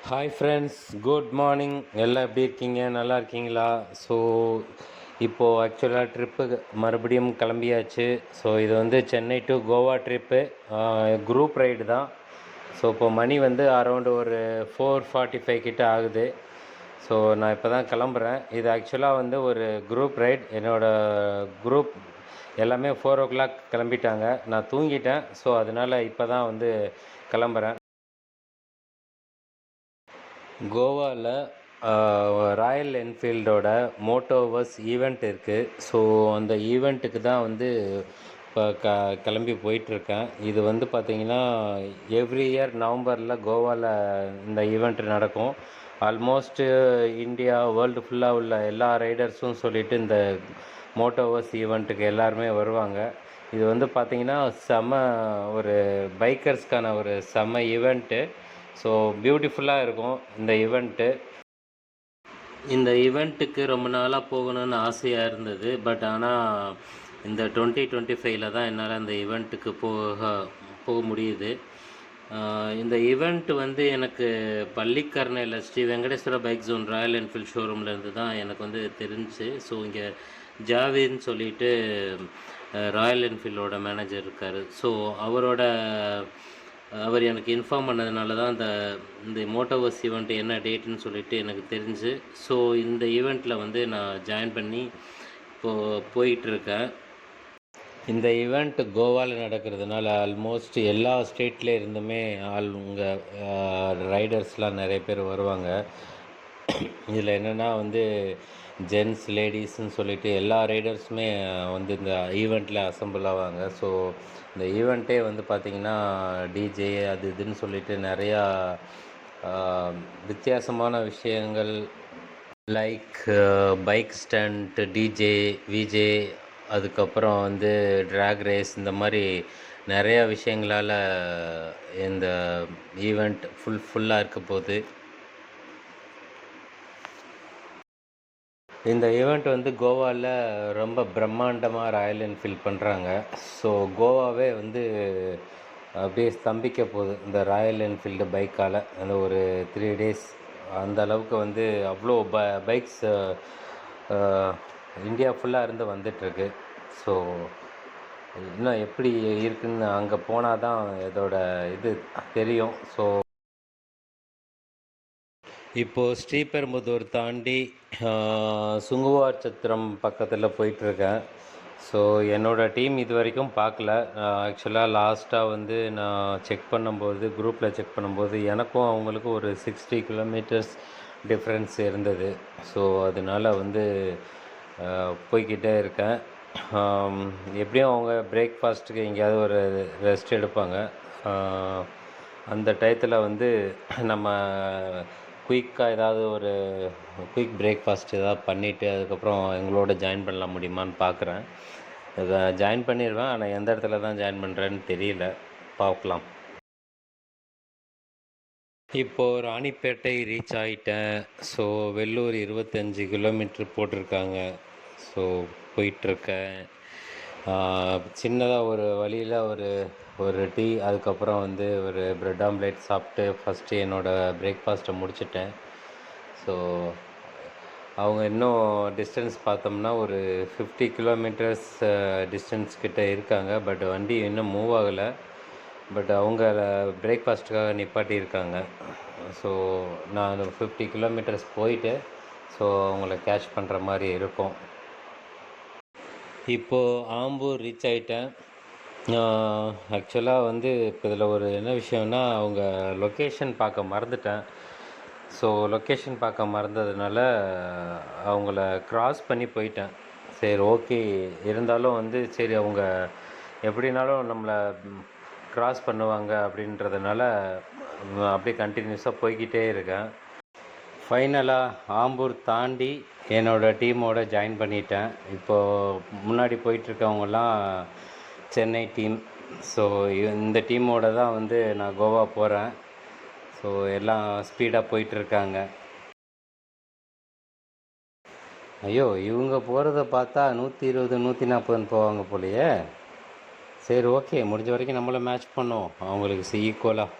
Hi friends, good morning. எல்லாம் எப்படி இருக்கீங்க? நல்லா இருக்கீங்களா? ஸோ இப்போது ஆக்சுவலாக ட்ரிப்பு மறுபடியும் கிளம்பியாச்சு. ஸோ இது வந்து Chennai to Goa trip, group ride தான். ஸோ இப்போ மணி வந்து அரௌண்டு ஒரு 4:45 கிட்ட ஆகுது. ஸோ நான் இப்போ தான் கிளம்புறேன். இது ஆக்சுவலாக வந்து ஒரு குரூப் ரைட். என்னோடய குரூப் எல்லாமே 4 o'clock கிளம்பிட்டாங்க. நான் தூங்கிட்டேன். ஸோ அதனால் இப்போ தான் வந்து கிளம்புறேன். கோவாவில் ராயல் என்ஃபீல்டோட மோட்டோவர்ஸ் ஈவெண்ட் இருக்குது. ஸோ அந்த ஈவெண்ட்டுக்கு தான் வந்து இப்போ கிளம்பி போயிட்டுருக்கேன். இது வந்து பார்த்திங்கன்னா எவ்ரி இயர் நவம்பரில் கோவாவில் இந்த ஈவெண்ட் நடக்கும். ஆல்மோஸ்ட்டு இந்தியா வேர்ல்டு ஃபுல்லாக உள்ள எல்லா ரைடர்ஸும் சொல்லிவிட்டு இந்த மோட்டோவர்ஸ் ஈவெண்ட்டுக்கு எல்லாருமே வருவாங்க. இது வந்து பார்த்திங்கன்னா ஒரு பைக்கர்ஸ்க்கான ஒரு செம்ம ஈவெண்ட்டு. ஸோ பியூட்டிஃபுல்லாக இருக்கும் இந்த ஈவெண்ட்டு. இந்த ஈவெண்ட்டுக்கு ரொம்ப நாளாக போகணுன்னு ஆசையாக இருந்தது. பட் ஆனால் இந்த 2025 தான் என்னால் அந்த ஈவெண்ட்டுக்கு போக முடியுது. இந்த ஈவெண்ட் வந்து எனக்கு பள்ளிக்கரணையில் Shri Venkateswara bike zone Royal Enfield ஷோரூம்லேருந்து தான் எனக்கு வந்து தெரிஞ்சு. ஸோ இங்கே ஜாவின்னு சொல்லிட்டு ராயல் என்ஃபீல்டோட மேனேஜர் இருக்கார். ஸோ அவர் எனக்கு இன்ஃபார்ம் பண்ணதுனால தான் இந்த மோட்டோவர்ஸ் ஈவெண்ட் என்ன டேட்டுன்னு சொல்லிட்டு எனக்கு தெரிஞ்சு. ஸோ இந்த ஈவெண்ட்டில் வந்து நான் ஜாயின் பண்ணி இப்போது போயிட்டுருக்கேன். இந்த ஈவெண்ட் கோவாவில் நடக்கிறதுனால ஆல்மோஸ்ட் எல்லா ஸ்டேட்லேயே இருந்துமே இங்கே ரைடர்ஸ்லாம் நிறைய பேர் வருவாங்க. இதில் என்னென்னா வந்து ஜென்ஸ், லேடிஸ்ன்னு சொல்லிட்டு எல்லா ரைடர்ஸுமே வந்து இந்த ஈவெண்ட்டில் அசம்பிள் ஆவாங்க. ஸோ இந்த ஈவெண்ட்டே வந்து பார்த்திங்கன்னா டிஜே அது இதுன்னு சொல்லிட்டு நிறையா வித்தியாசமான விஷயங்கள் like bike stunt, DJ, VJ, அதுக்கப்புறம் வந்து ட்ராக் ரேஸ், இந்த மாதிரி நிறையா விஷயங்களால் இந்த ஈவெண்ட் ஃபுல்லாக இருக்க போகுது. இந்த ஈவெண்ட் வந்து கோவாவில் ரொம்ப பிரம்மாண்டமாக ராயல் என்ஃபீல்ட் பண்ணுறாங்க. ஸோ கோவாவே வந்து அப்படியே ஸ்தம்பிக்க போகுது இந்த ராயல் என்ஃபீல்டு பைக்கால். அந்த ஒரு 3 days அந்த அளவுக்கு வந்து அவ்வளோ பைக்ஸ் இந்தியா ஃபுல்லாக இருந்து வந்துட்டுருக்கு. ஸோ இன்னும் எப்படி இருக்குன்னு அங்கே போனால் தான் இதோட இது தெரியும். ஸோ இப்போது ஸ்ரீபெரும்புதூர் தாண்டி சுங்குவார் சத்திரம் பக்கத்தில் போயிட்டுருக்கேன். ஸோ என்னோடய டீம் இது வரைக்கும் பார்க்கல. ஆக்சுவலாக லாஸ்ட்டாக வந்து நான் செக் பண்ணும்போது, குரூப்பில் செக் பண்ணும்போது எனக்கும் அவங்களுக்கும் ஒரு 60 kilometers டிஃப்ரென்ஸ் இருந்தது. ஸோ அதனால் வந்து போய்கிட்டே இருக்கேன். எப்படியும் அவங்க பிரேக்ஃபாஸ்ட்டுக்கு எங்கேயாவது ஒரு ரெஸ்ட் எடுப்பாங்க. அந்த டயத்தில் வந்து நம்ம குயிக்காக ஏதாவது ஒரு குயிக் பிரேக்ஃபாஸ்ட் ஏதாவது பண்ணிவிட்டு அதுக்கப்புறம் எங்களோட ஜாயின் பண்ணலாம் முடியுமான்னு பார்க்குறேன். இதை ஜாயின் பண்ணிடுவேன். ஆனால் எந்த இடத்துல தான் ஜாயின் பண்ணுறேன்னு தெரியல, பார்க்கலாம். இப்போது ராணிப்பேட்டை ரீச் ஆகிட்டேன். ஸோ வெள்ளூர் 25 கிலோமீட்ரு போட்டிருக்காங்க. ஸோ போயிட்டுருக்கேன். சின்னதாக ஒரு வழியில் ஒரு டீ, அதுக்கப்புறம் வந்து ஒரு ப்ரெட் ஆம்லேட் சாப்பிட்டு ஃபஸ்ட்டு என்னோடய பிரேக்ஃபாஸ்ட்டை முடிச்சிட்டேன். ஸோ அவங்க இன்னும் டிஸ்டன்ஸ் பார்த்தோம்னா ஒரு 50 kilometers டிஸ்டன்ஸ் கிட்ட இருக்காங்க. பட் வண்டி இன்னும் மூவ் ஆகலை. பட் அவங்க பிரேக்ஃபாஸ்ட்டுக்காக நிப்பாட்டியிருக்காங்க. ஸோ நான் 50 kilometers போயிட்டு ஸோ அவங்கள கேட்ச் பண்ணுற மாதிரி இருக்கும். இப்போது ஆம்பூர் ரீச் ஆகிட்டேன். ஆக்சுவலாக வந்து இப்போ இதில் ஒரு என்ன விஷயம்னா, அவங்க லொக்கேஷன் பார்க்க மறந்துட்டேன். ஸோ லொக்கேஷன் பார்க்க மறந்ததுனால அவங்கள க்ராஸ் பண்ணி போயிட்டேன். சரி, ஓகே. இருந்தாலும் வந்து சரி, அவங்க எப்படினாலும் நம்மளை க்ராஸ் பண்ணுவாங்க அப்படின்றதுனால அப்படியே கண்டினியூஸாக போய்கிட்டே இருக்கேன். ஃபைனலாக ஆம்பூர் தாண்டி என்னோடய டீமோட ஜாயின் பண்ணிட்டேன். இப்போது முன்னாடி போயிட்டுருக்கவங்கலாம் சென்னை டீம். ஸோ இந்த டீமோட தான் வந்து நான் கோவா போகிறேன். ஸோ எல்லாம் ஸ்பீடாக போயிட்டுருக்காங்க. ஐயோ, இவங்க போகிறத பார்த்தா 120, 140 போவாங்க போலையே. சரி, ஓகே, முடிஞ்ச வரைக்கும் நம்மளை மேட்ச் பண்ணுவோம் அவங்களுக்கு ஈக்குவலாக.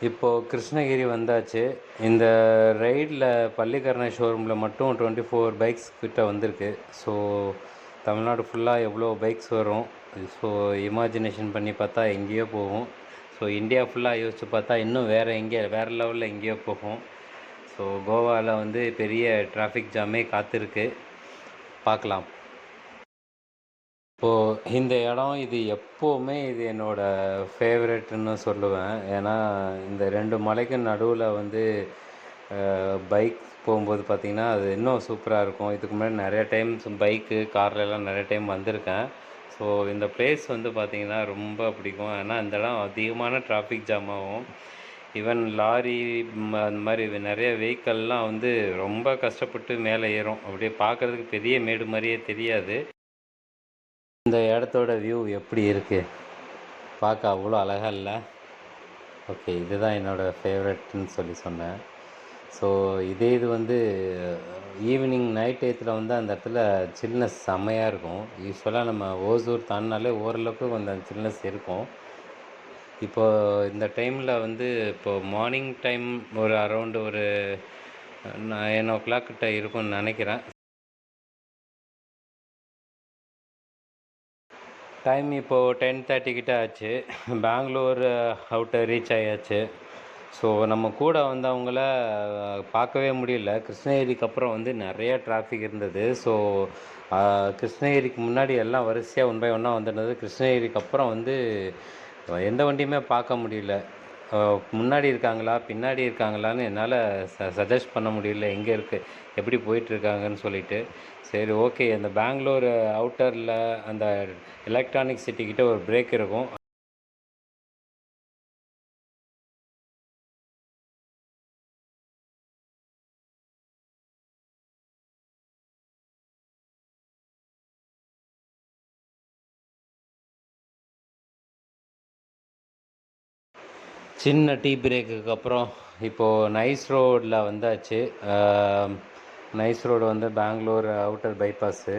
இப்போது கிருஷ்ணகிரி வந்தாச்சு. இந்த ரைடில் பள்ளிக்கரணை ஷோரூமில் மட்டும் 24 பைக்ஸ் கிட்ட வந்திருக்கு. ஸோ தமிழ்நாடு ஃபுல்லாக எவ்வளோ பைக்ஸ் வரும், ஸோ இமேஜினேஷன் பண்ணி பார்த்தா எங்கேயோ போகும். ஸோ இந்தியா ஃபுல்லாக யோசித்து பார்த்தா இன்னும் வேறு லெவலில் எங்கேயோ போகும். ஸோ கோவாவில் வந்து பெரிய டிராஃபிக் ஜாமே காத்திருக்கு, பார்க்கலாம். இப்போது இந்த இடம் இது எப்போவுமே இது என்னோடய ஃபேவரெட்டுன்னு சொல்லுவேன். ஏன்னா இந்த 2 மலைக்கு நடுவில் வந்து பைக் போகும்போது பார்த்திங்கன்னா அது இன்னும் சூப்பராக இருக்கும். இதுக்கு முன்னாடி நிறைய டைம் பைக்கு கார்லலாம் நிறைய டைம் வந்திருக்கேன். ஸோ இந்த பிளேஸ் வந்து பார்த்திங்கன்னா ரொம்ப பிடிக்கும். ஏன்னா இந்த இடம் அதிகமான டிராஃபிக் ஜாம் ஆகும். ஈவன் லாரி அந்த மாதிரி நிறைய வெஹிக்கல்லாம் வந்து ரொம்ப கஷ்டப்பட்டு மேலே ஏறும். அப்படியே பார்க்குறதுக்கு பெரிய மேடு மாதிரியே தெரியாது. இந்த இடத்தோட வியூ எப்படி இருக்குது, பார்க்க அவ்வளோ அழகாக இல்லை? ஓகே, இதுதான் என்னோடய ஃபேவரெட்னு சொன்னேன். ஸோ இது வந்து ஈவினிங் நைட் டயத்தில் வந்து அந்த இடத்துல சில்னஸ் செம்மையாக இருக்கும். யூஸ்வலாக நம்ம ஓசூர் தாண்டினாலே ஓரளவுக்கு கொஞ்சம் சில்னஸ் இருக்கும். இப்போது இந்த டைமில் வந்து இப்போது மார்னிங் டைம் ஒரு அரௌண்டு ஒரு 9 கிட்ட இருக்கும்னு நினைக்கிறேன். டைம் இப்போது 10:30 கிட்ட ஆச்சு. பெங்களூர் அவுட்டர் ரீச் ஆயாச்சு. ஸோ நம்ம கூட வந்தவங்கள பார்க்கவே முடியல. கிருஷ்ணகிரிக்கு அப்புறம் வந்து நிறைய டிராஃபிக் இருந்தது. ஸோ கிருஷ்ணகிரிக்கு முன்னாடி எல்லாம் வரிசையாக ஒன் பை ஒன்னாக வந்துருந்தது. கிருஷ்ணகிரிக்கு அப்புறம் வந்து எந்த வண்டியுமே பார்க்க முடியல. முன்னாடி இருக்காங்களா பின்னாடி இருக்காங்களான்னு என்னால் சஜஸ்ட் பண்ண முடியல, எங்கே இருக்குது எப்படி போயிட்டுருக்காங்கன்னு சொல்லிட்டு. சரி, ஓகே, அந்த பெங்களூர் அவுட்டரில் அந்த எலக்ட்ரானிக் சிட்டிக்கிட்ட ஒரு பிரேக் இருக்கும். சின்ன டீ பிரேக்குக்கு அப்புறம் இப்போது நைஸ் ரோடில் வந்தாச்சு. நைஸ் ரோடு வந்து பெங்களூர் அவுட்டர் பைபாஸு.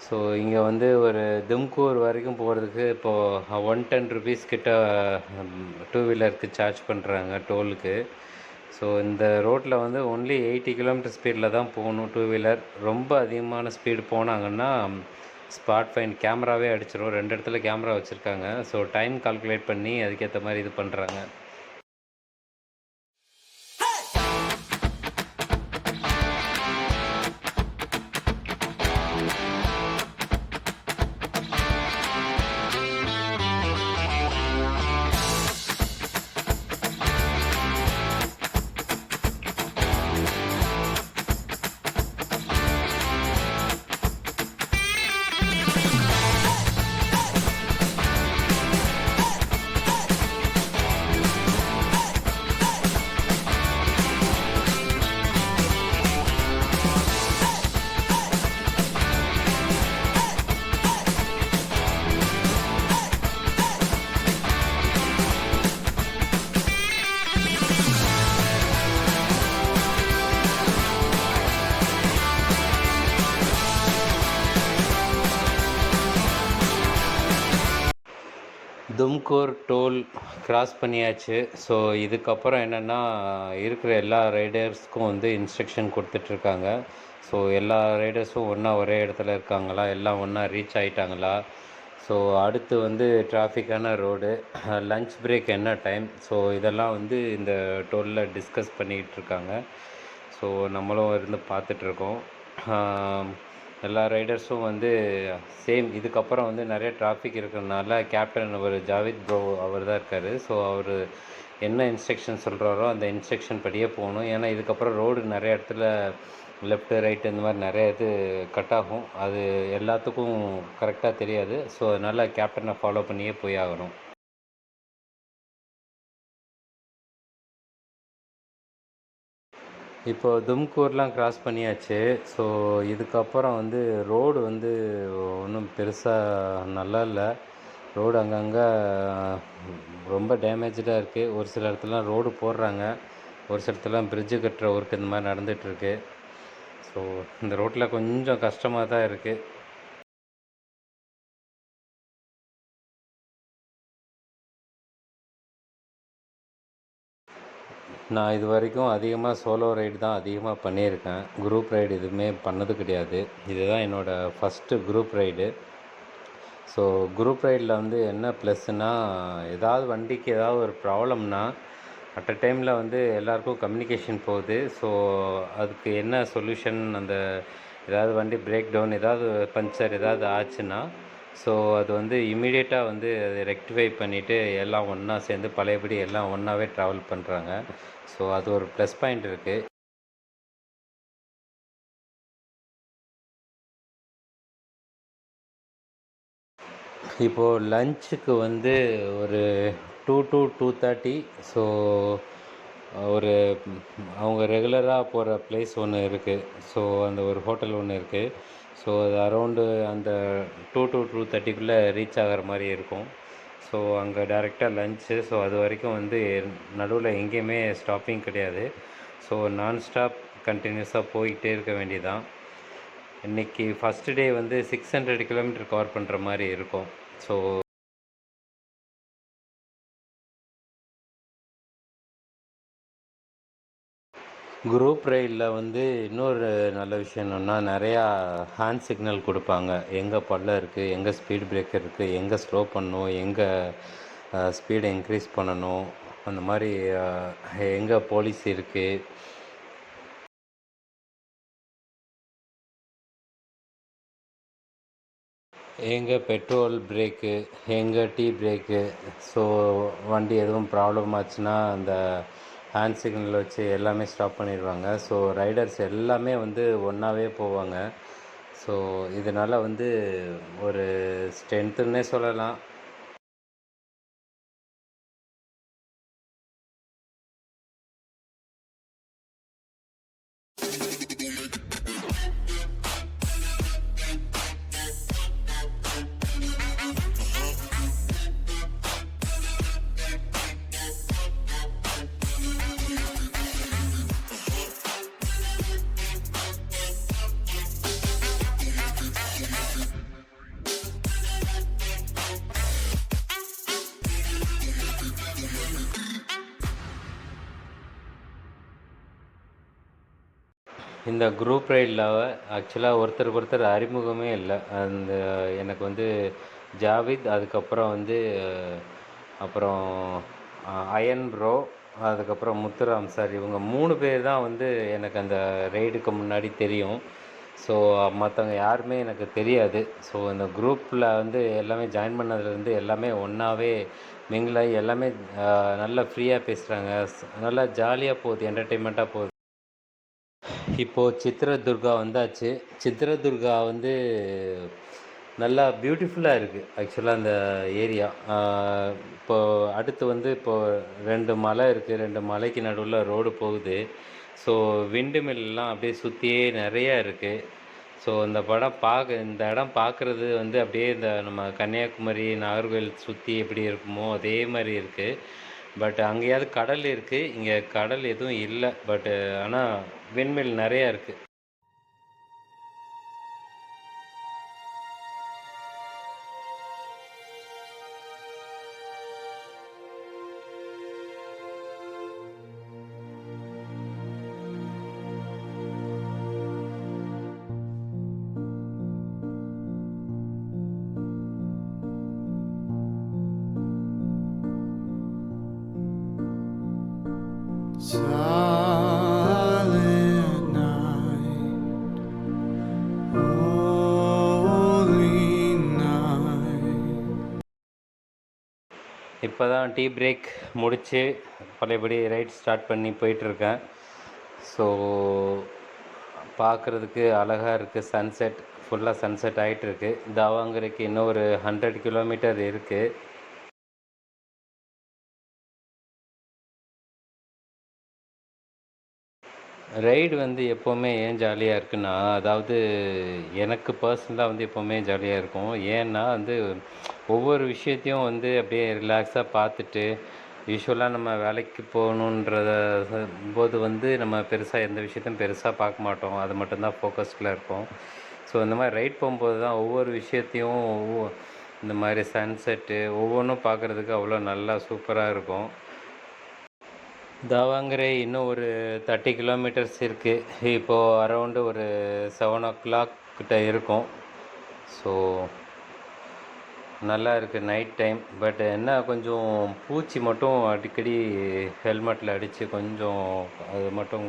ஸோ இங்கே வந்து ஒரு தும்கூர் வரைக்கும் போகிறதுக்கு இப்போது 110 ருபீஸ் கிட்ட 2 வீலருக்கு சார்ஜ் பண்ணுறாங்க டோலுக்கு. ஸோ இந்த ரோட்டில் வந்து ஒன்லி 80 கிலோமீட்டர் ஸ்பீடில் தான் போகணும் 2 வீலர். ரொம்ப அதிகமான ஸ்பீடு போனாங்கன்னா ஸ்பாட் ஃபைன் கேமராவே அடிச்சிடும். 2 இடத்துல கேமரா வச்சுருக்காங்க. ஸோ டைம் கால்குலேட் பண்ணி அதுக்கேற்ற மாதிரி இது பண்ணுறாங்க. தும்கூர் டோல் கிராஸ் பண்ணியாச்சு. ஸோ இதுக்கப்புறம் என்னென்னா இருக்கிற எல்லா ரைடர்ஸ்க்கும் வந்து இன்ஸ்ட்ரக்ஷன் கொடுத்துட்ருக்காங்க. ஸோ எல்லா ரைடர்ஸும் ஒரே இடத்துல இருக்காங்களா, எல்லாம் ஒன்றா ரீச் ஆகிட்டாங்களா, ஸோ அடுத்து வந்து டிராஃபிக்கான ரோடு, லன்ச் பிரேக் என்ன டைம், ஸோ இதெல்லாம் வந்து இந்த டோலில் டிஸ்கஸ் பண்ணிக்கிட்டு இருக்காங்க. ஸோ நம்மளும் இருந்து பார்த்துட்ருக்கோம். எல்லா ரைடர்ஸும் வந்து சேம். இதுக்கப்புறம் வந்து நிறைய டிராஃபிக் இருக்கிறதுனால கேப்டன் அவர் ஜாவித் ப்ரோ அவர் தான் இருக்கார். ஸோ அவர் என்ன இன்ஸ்ட்ரக்ஷன் சொல்கிறாரோ அந்த இன்ஸ்ட்ரக்ஷன் படியே போகணும். ஏன்னா இதுக்கப்புறம் ரோடு நிறைய இடத்துல லெஃப்ட்டு ரைட்டு இந்த மாதிரி நிறைய இது கட் ஆகும். அது எல்லாத்துக்கும் கரெக்டாக தெரியாது. ஸோ அதனால் கேப்டனை ஃபாலோ பண்ணியே போய் ஆகணும். இப்போது தும்கூர்லாம் கிராஸ் பண்ணியாச்சு. ஸோ இதுக்கப்புறம் வந்து ரோடு வந்து ஒன்றும் பெருசாக நல்லா இல்லை. ரோடு அங்கங்கே ரொம்ப டேமேஜாக இருக்குது. ஒரு சில இடத்துலலாம் ரோடு போடுறாங்க, ஒரு சில இடத்துலலாம் பிரிட்ஜு கட்டுற ஒர்க் இந்த மாதிரி நடந்துகிட்ருக்கு. ஸோ இந்த ரோட்டில் கொஞ்சம் கஷ்டமாக தான் இருக்குது. நான் இது வரைக்கும் அதிகமாக சோலோ ரைடு தான் அதிகமாக பண்ணியிருக்கேன். குரூப் ரைடு எதுவுமே பண்ணது கிடையாது. இதுதான் என்னோடய first group ride. So group ரைடில் வந்து என்ன ப்ளஸ்ஸுனால், ஏதாவது வண்டிக்கு ஏதாவது ஒரு ப்ராப்ளம்னா அட் அ டைமில் வந்து எல்லாருக்கும் கம்யூனிகேஷன் போகுது. ஸோ அதுக்கு என்ன சொல்யூஷன், அந்த ஏதாவது வண்டி பிரேக் டவுன், ஏதாவது பஞ்சர் ஏதாவது ஆச்சுன்னா, ஸோ அது வந்து இமீடியட்டாக வந்து அதை ரெக்டிஃபை பண்ணிவிட்டு எல்லாம் ஒன்றா சேர்ந்து பழையபடி எல்லாம் ஒன்றாவே ட்ராவல் பண்ணுறாங்க. ஸோ அது ஒரு ப்ளஸ் பாயிண்ட் இருக்குது. இப்போது லஞ்சுக்கு வந்து ஒரு 2 to 2:30. ஸோ ஒரு அவங்க ரெகுலராக போகிற ப்ளேஸ் ஒன்று இருக்குது. ஸோ அந்த ஒரு ஹோட்டல் ஒன்று இருக்குது. ஸோ அது அரௌண்டு அந்த 2 to 2:30க்குள்ளே ரீச் ஆகிற மாதிரி இருக்கும். ஸோ அங்கே டேரெக்டாக லஞ்சு. ஸோ அது வரைக்கும் வந்து நடுவில் எங்கேயுமே ஸ்டாப்பிங் கிடையாது. ஸோ நான் ஸ்டாப் கண்டினியூஸாக போய்கிட்டே இருக்க வேண்டியதான். இன்றைக்கி ஃபஸ்ட்டு டே வந்து 600 கிலோமீட்டர் கவர் பண்ணுற மாதிரி இருக்கும். ஸோ குரூப் ரைடில் வந்து இன்னொரு நல்ல விஷயம் என்னென்னா, நிறையா ஹேண்ட் சிக்னல் கொடுப்பாங்க. எங்கே பள்ளம் இருக்குது, எங்கே ஸ்பீட் பிரேக்கர் இருக்குது, எங்கே ஸ்லோ பண்ணணும், எங்கே ஸ்பீடை இன்க்ரீஸ் பண்ணணும், அந்த மாதிரி எங்கே போலீஸ் இருக்குது, எங்கே பெட்ரோல் பிரேக்கு, எங்கே டீ பிரேக்கு. ஸோ வண்டி எதுவும் ப்ராப்ளம் ஆச்சுன்னா அந்த ஹேண்ட் சிக்னல் வச்சு எல்லாமே ஸ்டாப் பண்ணிடுவாங்க. ஸோ ரைடர்ஸ் எல்லாமே வந்து ஒன்றாவே போவாங்க. ஸோ இதனால் வந்து ஒரு ஸ்ட்ரென்த்துன்னே சொல்லலாம். இந்த குரூப் ரைடில் ஆக்சுவலாக ஒருத்தருக்கு ஒருத்தர் அறிமுகமே இல்லை. அந்த எனக்கு வந்து ஜாவித், அதுக்கப்புறம் வந்து அப்புறம் அயன் ப்ரோ, அதுக்கப்புறம் முத்துராம் சார், இவங்க 3 பேர் தான் வந்து எனக்கு அந்த ரைடுக்கு முன்னாடி தெரியும். ஸோ மற்றவங்க யாருமே எனக்கு தெரியாது. ஸோ இந்த குரூப்பில் வந்து எல்லாமே ஜாயின் பண்ணதுலேருந்து எல்லாமே ஒன்றாவே மிங்கிளாகி எல்லாமே நல்லா ஃப்ரீயாக பேசுகிறாங்க. நல்லா ஜாலியாக போகுது, என்டர்டெயின்மெண்ட்டாக போகுது. இப்போது சித்ரதுர்கா வந்தாச்சு. சித்ரதுர்கா வந்து நல்லா பியூட்டிஃபுல்லாக இருக்குது ஆக்சுவலாக அந்த ஏரியா. இப்போது அடுத்து வந்து இப்போது 2 மலை இருக்குது. 2 மலைக்கு நடுவில் ரோடு போகுது. ஸோ விண்டு மில்லாம் அப்படியே சுற்றியே நிறையா இருக்குது. ஸோ இந்த இடம் பார்க்குறது வந்து அப்படியே இந்த நம்ம கன்னியாகுமரி, நாகர்கோவில் சுற்றி எப்படி இருக்குமோ அதே மாதிரி இருக்குது. பட் அங்கேயாவது கடல் இருக்குது, இங்கே கடல் எதுவும் இல்லை. பட்டு ஆனால் விண்மில் நிறையா இருக்குது. Silent night, holy night. இப்போ தான் டீ பிரேக் முடித்து பழையபடி ரைட் ஸ்டார்ட் பண்ணி போயிட்டுருக்கேன். ஸோ பார்க்குறதுக்கு அழகாக இருக்குது. சன்செட் ஃபுல்லாக சன்செட் ஆகிட்டுருக்கு. தாவாங்கரைக்கு இன்னும் ஒரு 100 கிலோமீட்டர் இருக்குது. ரைடு வந்து எப்போவுமே ஏன் ஜாலியாக இருக்குன்னா, அதாவது எனக்கு பர்சனலாக வந்து எப்போவுமே ஜாலியாக இருக்கும். ஏன்னா வந்து ஒவ்வொரு விஷயத்தையும் வந்து அப்படியே ரிலாக்ஸாக பார்த்துட்டு, யூசுவலாக நம்ம வேலைக்கு போகணுன்றத போது வந்து நம்ம பெருசாக எந்த விஷயத்தையும் பெருசாக பார்க்க மாட்டோம். அது மட்டும்தான் ஃபோக்கஸ்டில் இருப்போம். ஸோ இந்த மாதிரி ரைட் போகும்போது தான் ஒவ்வொரு விஷயத்தையும் இந்த மாதிரி சன்செட்டு ஒவ்வொன்றும் பார்க்குறதுக்கு அவ்வளோ நல்லா சூப்பராக இருக்கும். தாவாங்கரை இன்னும் ஒரு 30 கிலோமீட்டர்ஸ் இருக்குது. இப்போது அரௌண்டு ஒரு 7 o'clock கிட்ட இருக்கும். ஸோ நல்லா இருக்குது நைட் டைம். பட் என்ன கொஞ்சம் பூச்சி மட்டும் அடிக்கடி ஹெல்மெட்டில் அடித்து கொஞ்சம் அது மட்டும்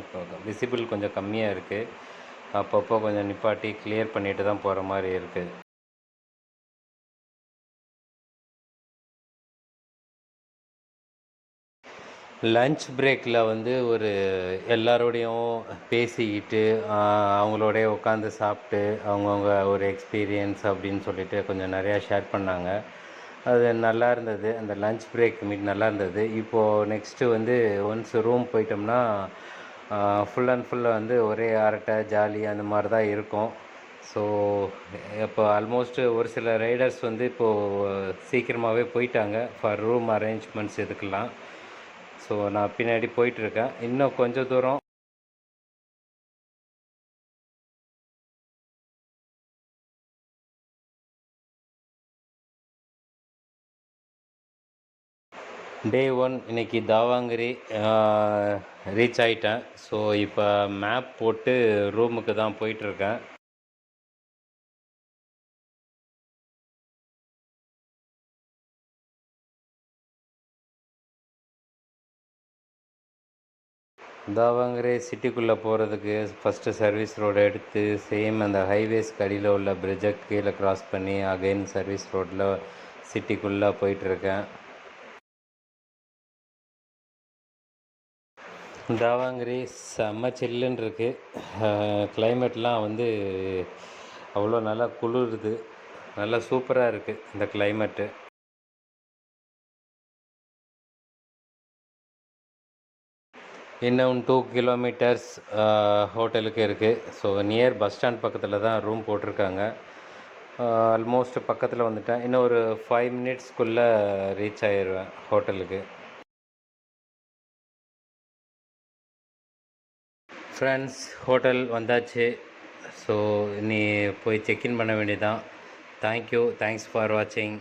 விசிபிள் கொஞ்சம் கம்மியாக இருக்குது. அப்பப்போ கொஞ்சம் நிப்பாட்டி கிளியர் பண்ணிட்டு தான் போகிற மாதிரி இருக்குது. லன்ச் பிரேக்கில் வந்து ஒரு எல்லாரோடையும் பேசிக்கிட்டு அவங்களோடய உட்காந்து சாப்பிட்டு அவங்கவுங்க ஒரு எக்ஸ்பீரியன்ஸ் அப்படின்னு சொல்லிட்டு கொஞ்சம் நிறையா ஷேர் பண்ணாங்க. அது நல்லா இருந்தது. அந்த லன்ச் பிரேக் மீட் நல்லா இருந்தது. இப்போது நெக்ஸ்ட்டு வந்து ஒன்ஸ் ரூம் போயிட்டோம்னா ஃபுல் அண்ட் ஃபுல்லாக வந்து ஒரே அரட்டை ஜாலி அந்த மாதிரி தான் இருக்கும். ஸோ இப்போ ஆல்மோஸ்ட்டு ஒரு சில ரைடர்ஸ் வந்து இப்போது சீக்கிரமாகவே போயிட்டாங்க ஃபார் ரூம் அரேஞ்ச்மெண்ட்ஸ் இதுக்கெல்லாம். ஸோ நான் பின்னாடி போயிட்டுருக்கேன். இன்னும் கொஞ்சம் தூரம் டே 1 இன்றைக்கி தாவாங்கரி ரீச் ஆகிட்டேன். ஸோ இப்போ மேப் போட்டு ரூமுக்கு தான் போயிட்டுருக்கேன். தாவாங்கரே சிட்டிக்குள்ளே போகிறதுக்கு ஃபஸ்ட்டு சர்வீஸ் ரோடு எடுத்து சேம் அந்த ஹைவேஸ்க்கு அடியில் உள்ள பிரிட்ஜை கீழே க்ராஸ் பண்ணி அகைன் சர்வீஸ் ரோட்டில் சிட்டிக்குள்ளே போயிட்டுருக்கேன். தாவாங்கரி செம்ம சில்லுன்னு இருக்குது. கிளைமேட்லாம் வந்து அவ்வளோ நல்லா குளிருது. நல்லா சூப்பராக இருக்குது இந்த கிளைமேட்டு. இன்னும் 2 கிலோமீட்டர்ஸ் ஹோட்டலுக்கு இருக்குது. ஸோ நியர் பஸ் ஸ்டாண்ட் பக்கத்தில் தான் ரூம் போட்டிருக்காங்க. ஆல்மோஸ்ட் பக்கத்தில் வந்துட்டேன். இன்னும் ஒரு 5 மினிட்ஸ்க்குள்ளே ரீச் ஆயிடுவேன் ஹோட்டலுக்கு. ஃப்ரெண்ட்ஸ் ஹோட்டல் வந்தாச்சு. ஸோ நீ போய் செக்இன் பண்ண வேண்டியதான். தேங்க்யூ. தேங்க்ஸ் ஃபார் வாட்சிங்.